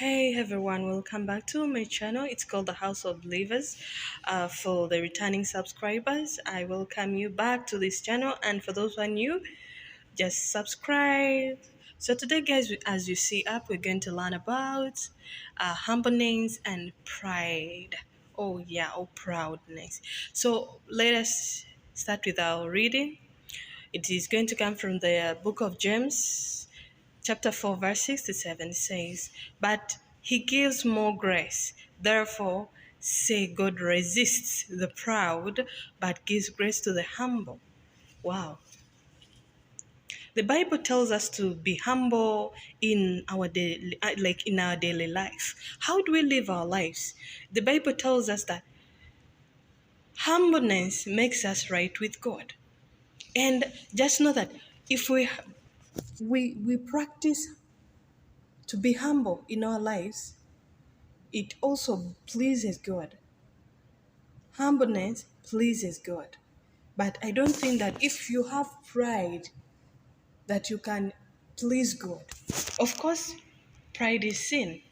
Hey everyone, welcome back to my channel. It's called the House of Believers. For the returning subscribers, I welcome you back to this channel, and for those who are new, just subscribe. So today, guys, as you see up, we're going to learn about humbleness and pride. Oh yeah, oh proudness. So let us start with our reading. It is going to come from the book of James, chapter 4, verse 6 to 7 says, "But he gives more grace. Therefore, say God resists the proud, but gives grace to the humble." Wow. The Bible tells us to be humble in our daily, like in our daily life. How do we live our lives? The Bible tells us that humbleness makes us right with God. And just know that if we practice to be humble in our lives, it also pleases God. Humbleness pleases God. But I don't think that if you have pride that you can please God. Of course, pride is sin,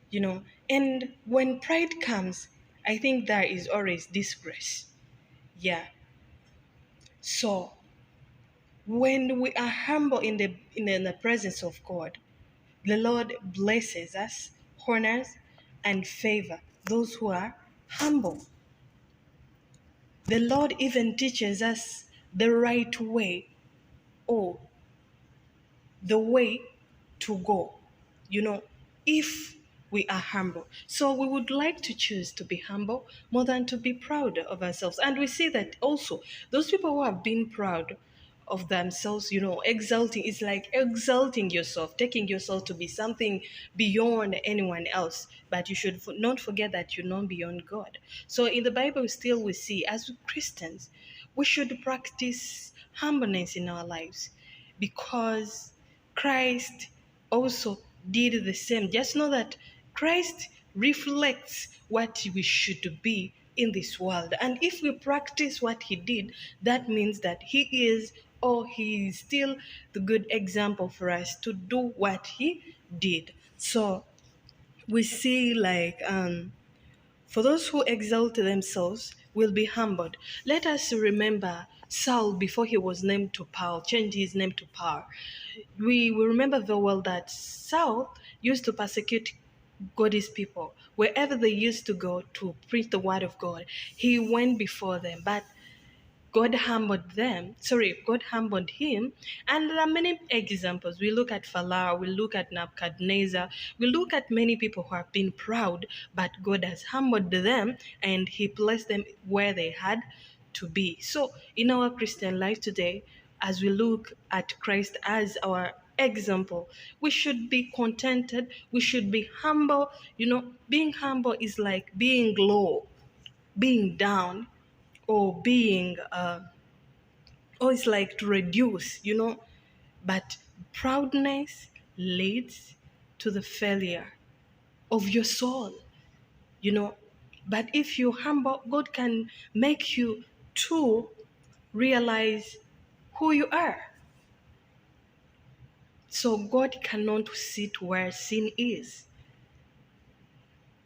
you know. And when pride comes, I think there is always disgrace. Yeah. So when we are humble in the presence of God, the Lord blesses us, honors, and favor those who are humble. The Lord even teaches us the right way, or the way to go, you know, if we are humble. So we would like to choose to be humble more than to be proud of ourselves. And we see that also those people who have been proud of themselves, exalting, it's like exalting yourself, taking yourself to be something beyond anyone else. But you should not forget that you're not beyond God. So in the Bible, still we see as Christians, we should practice humbleness in our lives, because Christ also did the same. Just know that Christ reflects what we should be in this world. And if we practice what he did, that means that he is still the good example for us to do what he did. So we see for those who exalt themselves will be humbled. Let us remember Saul before he was named to power, changed his name to power. We will remember very well that Saul used to persecute God's people. Wherever they used to go to preach the word of God, he went before them. But God humbled him. And there are many examples. We look at Pharaoh, we look at Nebuchadnezzar, we look at many people who have been proud, but God has humbled them and he placed them where they had to be. So in our Christian life today, as we look at Christ as our example, we should be contented, we should be humble. Being humble is like being low, being down, or it's like to reduce, but proudness leads to the failure of your soul, you know. But if you humble, God can make you to realize who you are. So God cannot sit where sin is.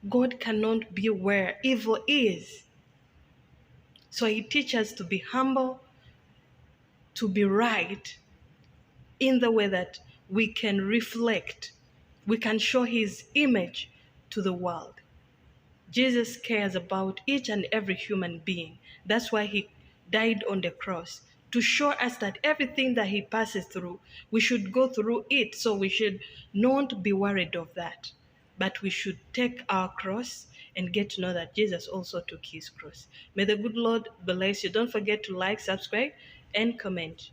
God cannot be where evil is. So he teaches us to be humble, to be right, in the way that we can reflect, we can show his image to the world. Jesus cares about each and every human being. That's why he died on the cross, to show us that everything that he passes through, we should go through it. So we should not be worried of that, but we should take our cross and get to know that Jesus also took his cross. May the good Lord bless you. Don't forget to like, subscribe, and comment.